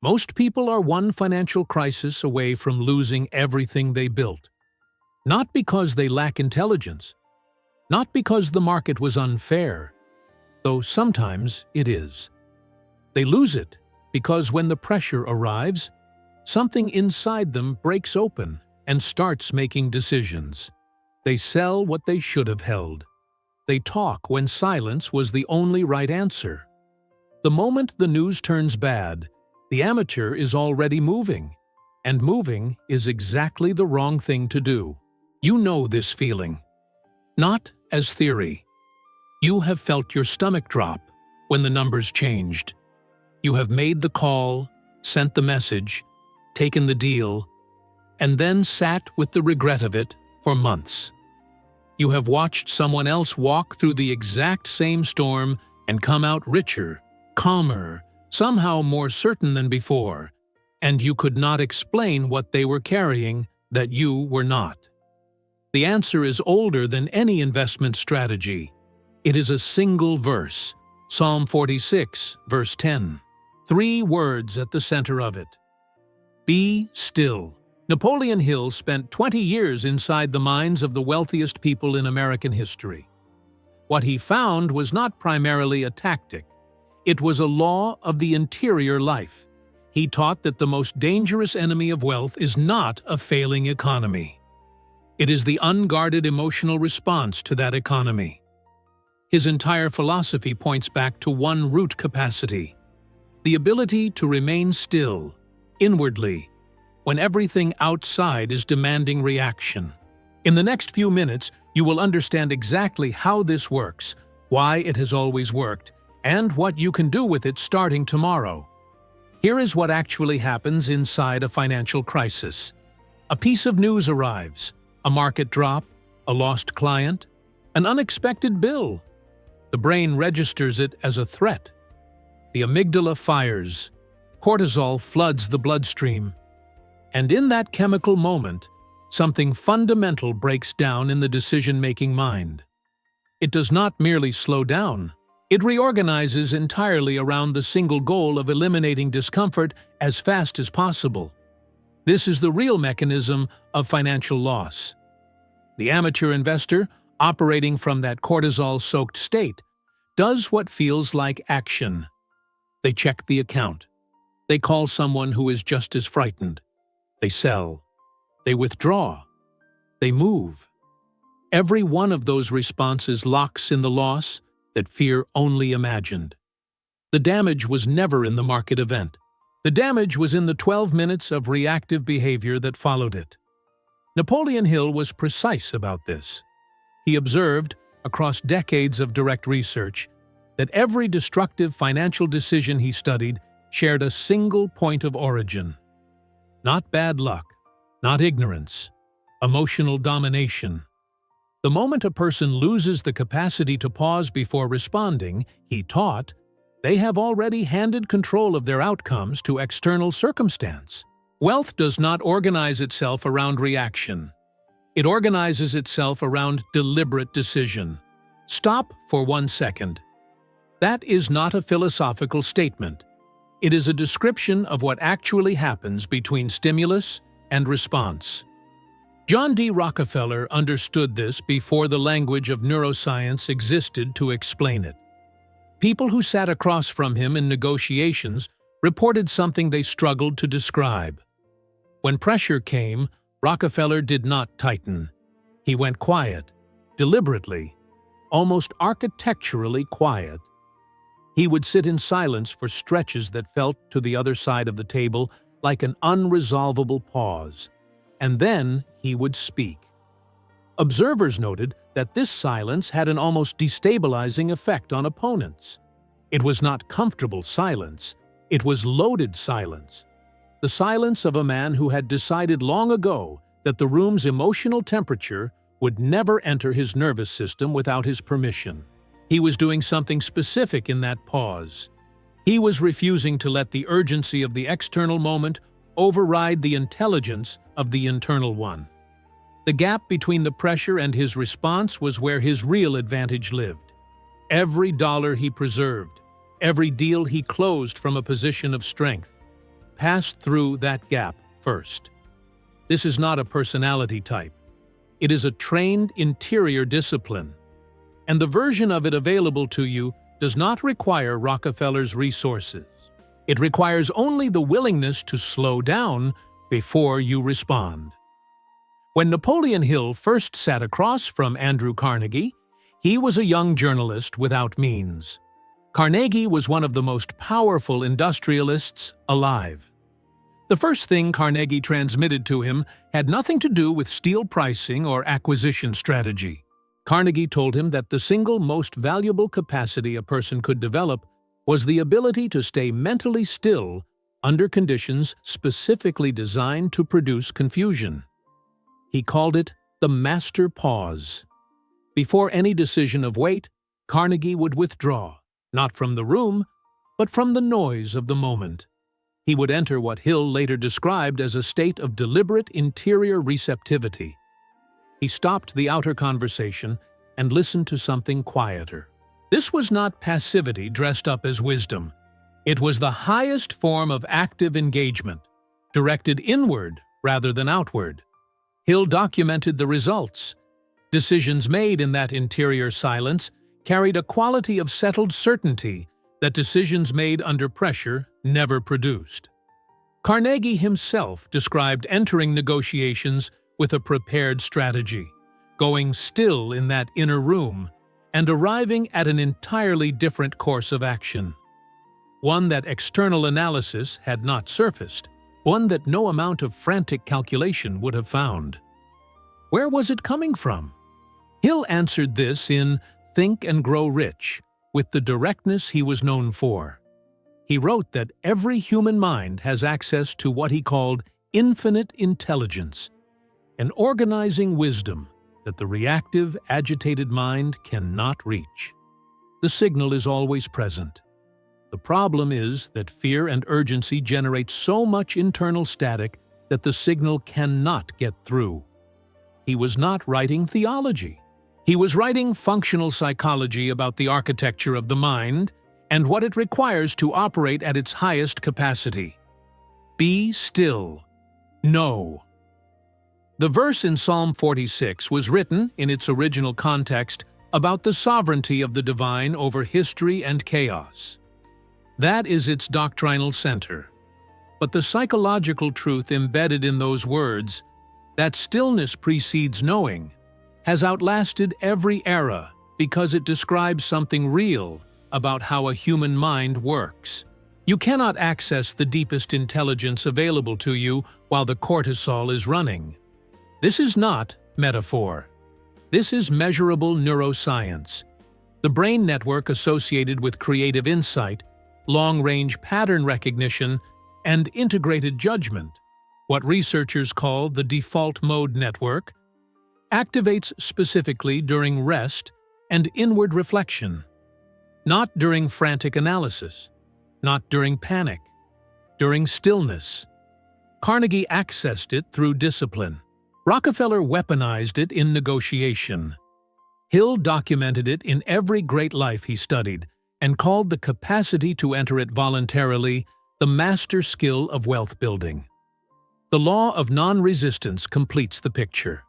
Most people are one financial crisis away from losing everything they built. Not because they lack intelligence, not because the market was unfair, though sometimes it is. They lose it because when the pressure arrives, something inside them breaks open and starts making decisions. They sell what they should have held. They talk when silence was the only right answer. The moment the news turns bad, the amateur is already moving, and moving is exactly the wrong thing to do. You know this feeling. Not as theory. You have felt your stomach drop when the numbers changed. You have made the call, sent the message, taken the deal, and then sat with the regret of it for months. You have watched someone else walk through the exact same storm and come out richer, calmer, somehow more certain than before, and you could not explain what they were carrying that you were not. The answer is older than any investment strategy. It is a single verse, Psalm 46, verse 10. 3 words at the center of it. Be still. Napoleon Hill spent 20 years inside the minds of the wealthiest people in American history. What he found was not primarily a tactic. It was a law of the interior life. He taught that the most dangerous enemy of wealth is not a failing economy. It is the unguarded emotional response to that economy. His entire philosophy points back to one root capacity: the ability to remain still, inwardly, when everything outside is demanding reaction. In the next few minutes, you will understand exactly how this works, why it has always worked, and what you can do with it starting tomorrow. Here is what actually happens inside a financial crisis. A piece of news arrives, a market drop, a lost client, an unexpected bill. The brain registers it as a threat. The amygdala fires. Cortisol floods the bloodstream. And in that chemical moment, something fundamental breaks down in the decision-making mind. It does not merely slow down. It reorganizes entirely around the single goal of eliminating discomfort as fast as possible. This is the real mechanism of financial loss. The amateur investor, operating from that cortisol-soaked state, does what feels like action. They check the account. They call someone who is just as frightened. They sell. They withdraw. They move. Every one of those responses locks in the loss that fear only imagined. The damage was never in the market event. The damage was in the 12 minutes of reactive behavior that followed it. Napoleon Hill was precise about this. He observed, across decades of direct research, that every destructive financial decision he studied shared a single point of origin. Not bad luck, not ignorance, emotional domination. The moment a person loses the capacity to pause before responding, he taught, they have already handed control of their outcomes to external circumstance. Wealth does not organize itself around reaction. It organizes itself around deliberate decision. Stop for 1 second. That is not a philosophical statement. It is a description of what actually happens between stimulus and response. John D. Rockefeller understood this before the language of neuroscience existed to explain it. People who sat across from him in negotiations reported something they struggled to describe. When pressure came, Rockefeller did not tighten. He went quiet, deliberately, almost architecturally quiet. He would sit in silence for stretches that felt to the other side of the table like an unresolvable pause, and then he would speak. Observers noted that this silence had an almost destabilizing effect on opponents. It was not comfortable silence, it was loaded silence. The silence of a man who had decided long ago that the room's emotional temperature would never enter his nervous system without his permission. He was doing something specific in that pause. He was refusing to let the urgency of the external moment override the intelligence of the internal one. The gap between the pressure and his response was where his real advantage lived. Every dollar he preserved, every deal he closed from a position of strength. passed through that gap first. This is not a personality type. It is a trained interior discipline. And the version of it available to you does not require Rockefeller's resources. It requires only the willingness to slow down before you respond. When Napoleon Hill first sat across from Andrew Carnegie, he was a young journalist without means. Carnegie was one of the most powerful industrialists alive. The first thing Carnegie transmitted to him had nothing to do with steel pricing or acquisition strategy. Carnegie told him that the single most valuable capacity a person could develop was the ability to stay mentally still under conditions specifically designed to produce confusion. He called it the master pause. Before any decision of weight, Carnegie would withdraw, not from the room, but from the noise of the moment. He would enter what Hill later described as a state of deliberate interior receptivity. He stopped the outer conversation and listened to something quieter. This was not passivity dressed up as wisdom. It was the highest form of active engagement, directed inward rather than outward. Hill documented the results. Decisions made in that interior silence carried a quality of settled certainty that decisions made under pressure never produced. Carnegie himself described entering negotiations with a prepared strategy, going still in that inner room, and arriving at an entirely different course of action. One that external analysis had not surfaced, one that no amount of frantic calculation would have found. Where was it coming from? Hill answered this in Think and Grow Rich, with the directness he was known for. He wrote that every human mind has access to what he called infinite intelligence, an organizing wisdom that the reactive, agitated mind cannot reach. The signal is always present. The problem is that fear and urgency generate so much internal static that the signal cannot get through. He was not writing theology. He was writing functional psychology about the architecture of the mind and what it requires to operate at its highest capacity. Be still. Know. The verse in Psalm 46 was written, in its original context, about the sovereignty of the divine over history and chaos. That is its doctrinal center. But the psychological truth embedded in those words, that stillness precedes knowing, has outlasted every era because it describes something real about how a human mind works. You cannot access the deepest intelligence available to you while the cortisol is running. This is not metaphor. This is measurable neuroscience, the brain network associated with creative insight, long-range pattern recognition, and integrated judgment, what researchers call the default mode network, activates specifically during rest and inward reflection, not during frantic analysis, not during panic, during stillness. Carnegie accessed it through discipline. Rockefeller weaponized it in negotiation. Hill documented it in every great life he studied and called the capacity to enter it voluntarily the master skill of wealth building. The law of non-resistance completes the picture.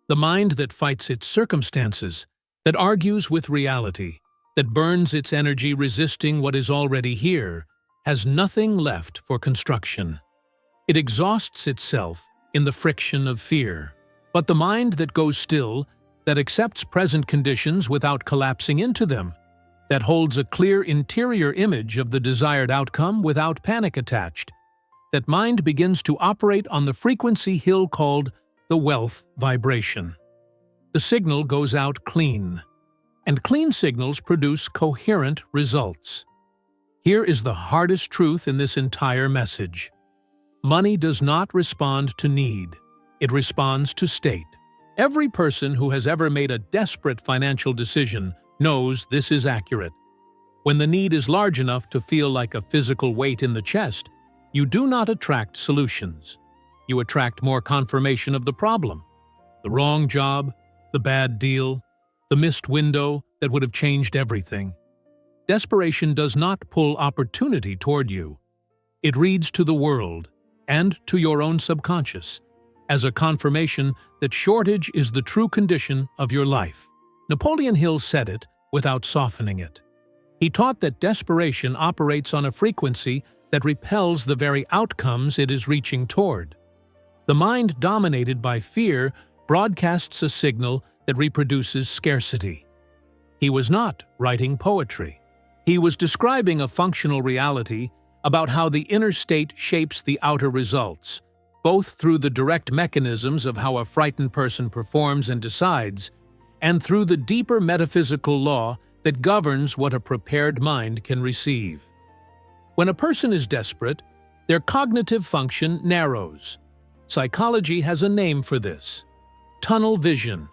The mind that fights its circumstances, that argues with reality, that burns its energy resisting what is already here, has nothing left for construction. It exhausts itself in the friction of fear. But the mind that goes still, that accepts present conditions without collapsing into them, that holds a clear interior image of the desired outcome without panic attached, that mind begins to operate on the frequency Hill called the wealth vibration. The signal goes out clean, and clean signals produce coherent results. Here is the hardest truth in this entire message. Money does not respond to need. It responds to state. Every person who has ever made a desperate financial decision knows this is accurate. When the need is large enough to feel like a physical weight in the chest, you do not attract solutions. You attract more confirmation of the problem. The wrong job, the bad deal, the missed window that would have changed everything. Desperation does not pull opportunity toward you. It reads to the world, and to your own subconscious, as a confirmation that shortage is the true condition of your life. Napoleon Hill said it without softening it. He taught that desperation operates on a frequency that repels the very outcomes it is reaching toward. The mind dominated by fear broadcasts a signal that reproduces scarcity. He was not writing poetry. He was describing a functional reality about how the inner state shapes the outer results, both through the direct mechanisms of how a frightened person performs and decides, and through the deeper metaphysical law that governs what a prepared mind can receive. When a person is desperate, their cognitive function narrows. Psychology has a name for this: tunnel vision.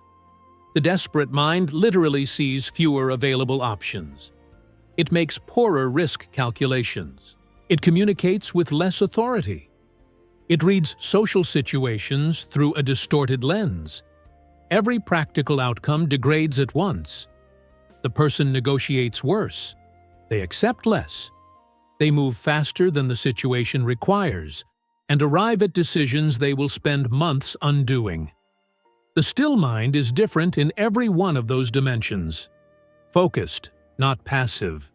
The desperate mind literally sees fewer available options. It makes poorer risk calculations. It communicates with less authority. It reads social situations through a distorted lens. Every practical outcome degrades at once. The person negotiates worse. They accept less. They move faster than the situation requires and arrive at decisions they will spend months undoing. The still mind is different in every one of those dimensions. Focused, not passive.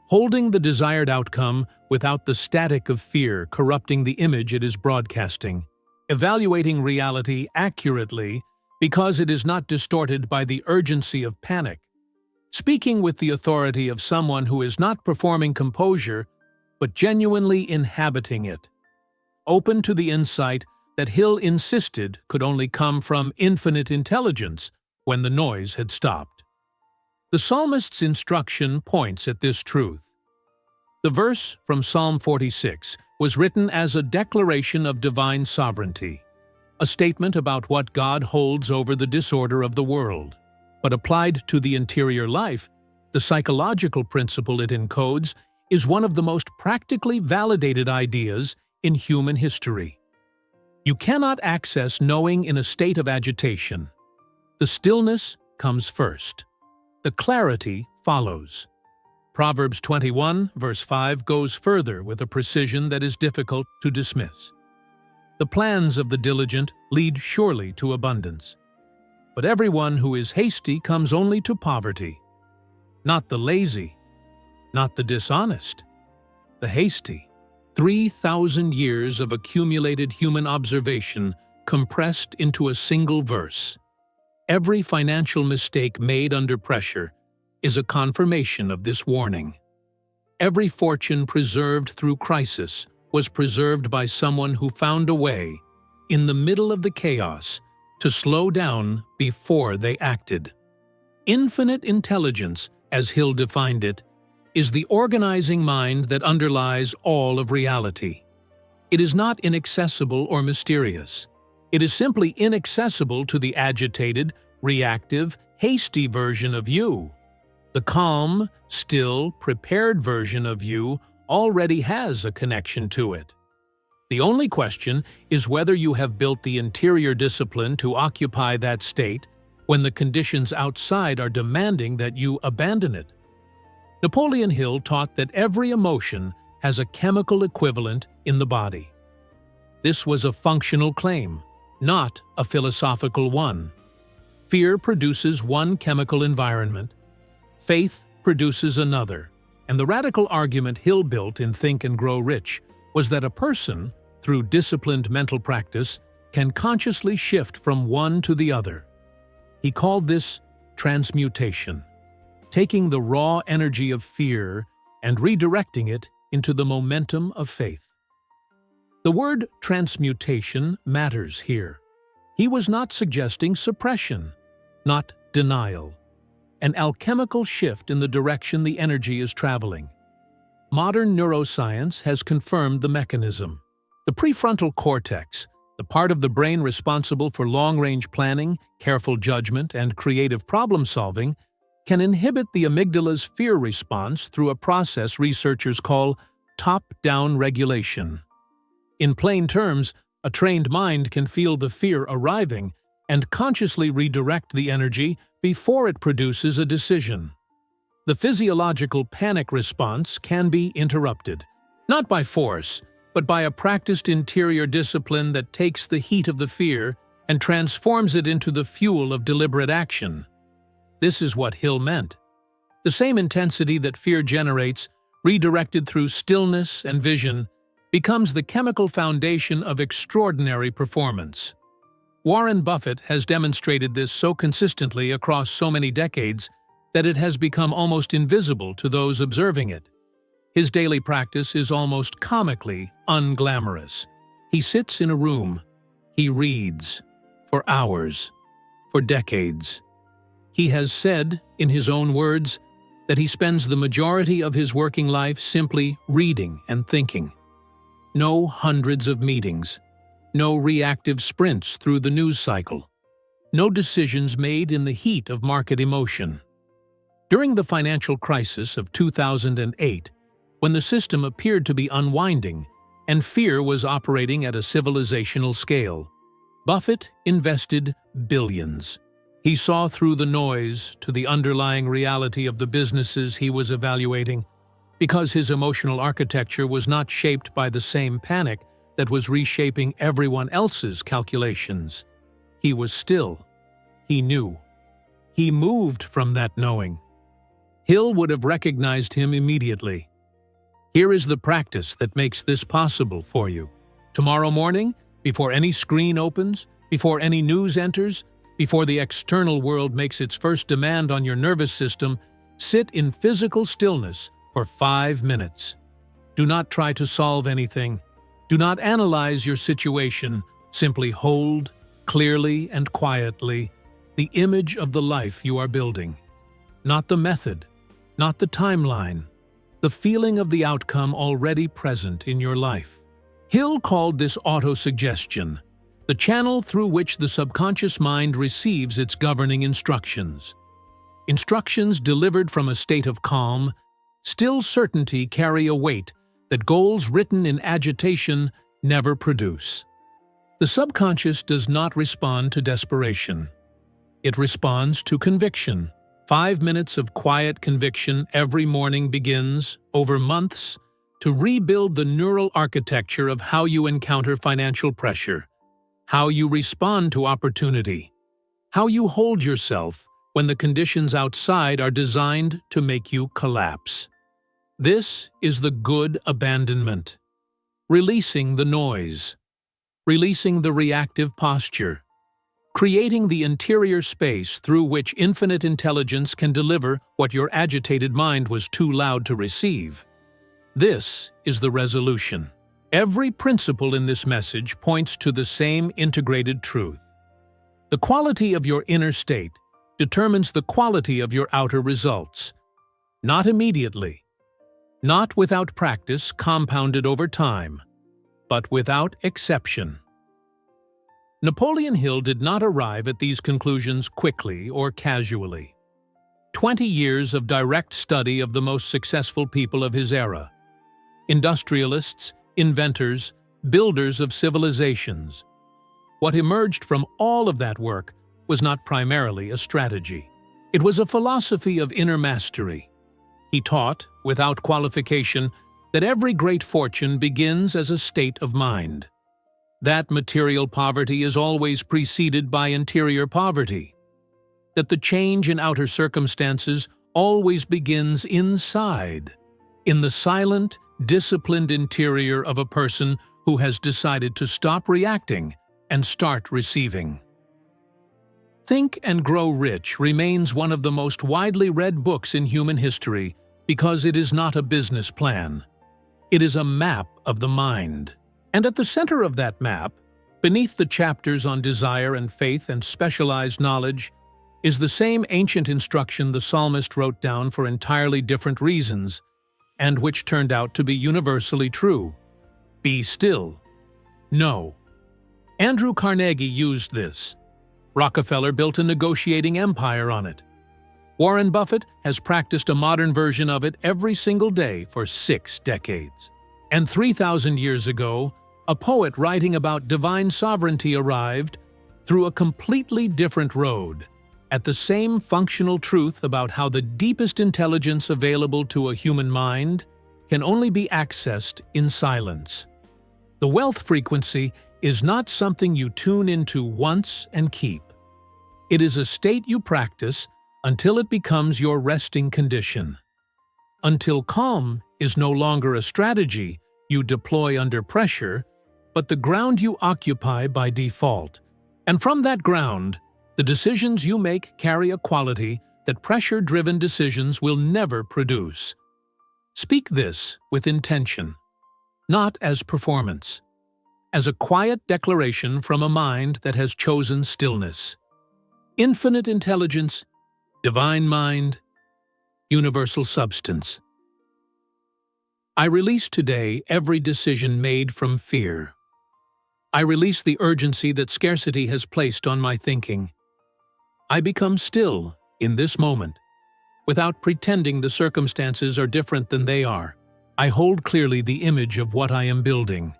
Holding the desired outcome without the static of fear corrupting the image it is broadcasting. Evaluating reality accurately because it is not distorted by the urgency of panic. Speaking with the authority of someone who is not performing composure, but genuinely inhabiting it. Open to the insight that Hill insisted could only come from infinite intelligence when the noise had stopped. The psalmist's instruction points at this truth. The verse from Psalm 46 was written as a declaration of divine sovereignty, a statement about what God holds over the disorder of the world. But applied to the interior life, the psychological principle it encodes is one of the most practically validated ideas in human history. You cannot access knowing in a state of agitation. The stillness comes first. The clarity follows. Proverbs 21, verse 5 goes further with a precision that is difficult to dismiss. The plans of the diligent lead surely to abundance. But everyone who is hasty comes only to poverty. Not the lazy, not the dishonest, the hasty. 3,000 years of accumulated human observation compressed into a single verse. Every financial mistake made under pressure is a confirmation of this warning. Every fortune preserved through crisis was preserved by someone who found a way, in the middle of the chaos, to slow down before they acted. Infinite intelligence, as Hill defined it, is the organizing mind that underlies all of reality. It is not inaccessible or mysterious. It is simply inaccessible to the agitated, reactive, hasty version of you. The calm, still, prepared version of you already has a connection to it. The only question is whether you have built the interior discipline to occupy that state when the conditions outside are demanding that you abandon it. Napoleon Hill taught that every emotion has a chemical equivalent in the body. This was a functional claim, not a philosophical one. Fear produces one chemical environment. Faith produces another. And the radical argument Hill built in Think and Grow Rich was that a person, through disciplined mental practice, can consciously shift from one to the other. He called this transmutation, taking the raw energy of fear and redirecting it into the momentum of faith. The word transmutation matters here. He was not suggesting suppression, not denial, an alchemical shift in the direction the energy is traveling. Modern neuroscience has confirmed the mechanism. The prefrontal cortex, the part of the brain responsible for long-range planning, careful judgment, and creative problem-solving, can inhibit the amygdala's fear response through a process researchers call top-down regulation. In plain terms, a trained mind can feel the fear arriving and consciously redirect the energy before it produces a decision. The physiological panic response can be interrupted, Not by force, but by a practiced interior discipline that takes the heat of the fear and transforms it into the fuel of deliberate action. This is what Hill meant. The same intensity that fear generates, redirected through stillness and vision, becomes the chemical foundation of extraordinary performance. Warren Buffett has demonstrated this so consistently across so many decades that it has become almost invisible to those observing it. His daily practice is almost comically unglamorous. He sits in a room. He reads. For hours. For decades. He has said, in his own words, that he spends the majority of his working life simply reading and thinking. No hundreds of meetings. No reactive sprints through the news cycle. No decisions made in the heat of market emotion. During the financial crisis of 2008, when the system appeared to be unwinding and fear was operating at a civilizational scale, Buffett invested billions. He saw through the noise to the underlying reality of the businesses he was evaluating, because his emotional architecture was not shaped by the same panic that was reshaping everyone else's calculations. He was still. He knew. He moved from that knowing. Hill would have recognized him immediately. Here is the practice that makes this possible for you. Tomorrow morning, before any screen opens, before any news enters, before the external world makes its first demand on your nervous system, sit in physical stillness for 5 minutes. Do not try to solve anything. Do not analyze your situation. Simply hold, clearly and quietly, the image of the life you are building. Not the method, not the timeline, the feeling of the outcome already present in your life. Hill called this autosuggestion, the channel through which the subconscious mind receives its governing instructions. Instructions delivered from a state of calm, still certainty carry a weight that goals written in agitation never produce. The subconscious does not respond to desperation. It responds to conviction. 5 minutes of quiet conviction every morning begins, over months, to rebuild the neural architecture of how you encounter financial pressure, how you respond to opportunity, how you hold yourself when the conditions outside are designed to make you collapse. This is the good abandonment. Releasing the noise. Releasing the reactive posture. Creating the interior space through which infinite intelligence can deliver what your agitated mind was too loud to receive. This is the resolution. Every principle in this message points to the same integrated truth. The quality of your inner state determines the quality of your outer results. Not immediately. Not without practice compounded over time, but without exception. Napoleon Hill did not arrive at these conclusions quickly or casually. 20 years of direct study of the most successful people of his era. Industrialists, inventors, builders of civilizations. What emerged from all of that work was not primarily a strategy. It was a philosophy of inner mastery. He taught, without qualification, that every great fortune begins as a state of mind. That material poverty is always preceded by interior poverty. That the change in outer circumstances always begins inside, in the silent, disciplined interior of a person who has decided to stop reacting and start receiving. Think and Grow Rich remains one of the most widely read books in human history because it is not a business plan. It is a map of the mind. And at the center of that map, beneath the chapters on desire and faith and specialized knowledge, is the same ancient instruction the psalmist wrote down for entirely different reasons, and which turned out to be universally true. Be still. Know. Andrew Carnegie used this. Rockefeller built a negotiating empire on it. Warren Buffett has practiced a modern version of it every single day for 6 decades. And 3,000 years ago, a poet writing about divine sovereignty arrived through a completely different road, at the same functional truth about how the deepest intelligence available to a human mind can only be accessed in silence. The wealth frequency is not something you tune into once and keep. It is a state you practice until it becomes your resting condition. Until calm is no longer a strategy you deploy under pressure, but the ground you occupy by default. And from that ground, the decisions you make carry a quality that pressure-driven decisions will never produce. Speak this with intention, not as performance, as a quiet declaration from a mind that has chosen stillness. Infinite intelligence, divine mind, universal substance. I release today every decision made from fear. I release the urgency that scarcity has placed on my thinking. I become still in this moment, without pretending the circumstances are different than they are. I hold clearly the image of what I am building.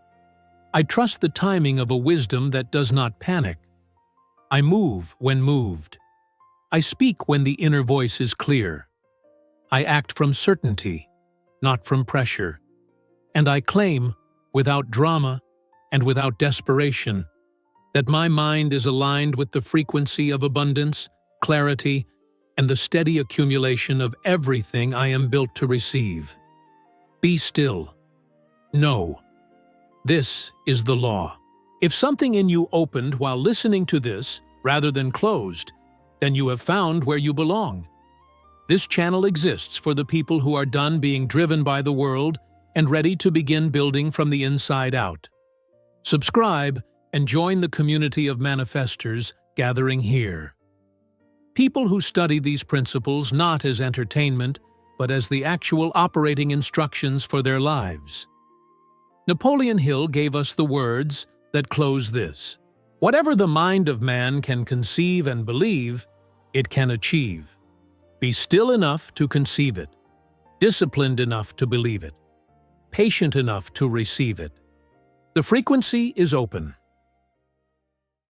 I trust the timing of a wisdom that does not panic. I move when moved. I speak when the inner voice is clear. I act from certainty, not from pressure. And I claim, without drama and without desperation, that my mind is aligned with the frequency of abundance, clarity, and the steady accumulation of everything I am built to receive. Be still. Know. This is the law. If something in you opened while listening to this, rather than closed, then you have found where you belong. This channel exists for the people who are done being driven by the world and ready to begin building from the inside out. Subscribe and join the community of manifestors gathering here. People who study these principles not as entertainment, but as the actual operating instructions for their lives. Napoleon Hill gave us the words that close this: "Whatever the mind of man can conceive and believe, it can achieve. Be still enough to conceive it, disciplined enough to believe it, patient enough to receive it." The frequency is open.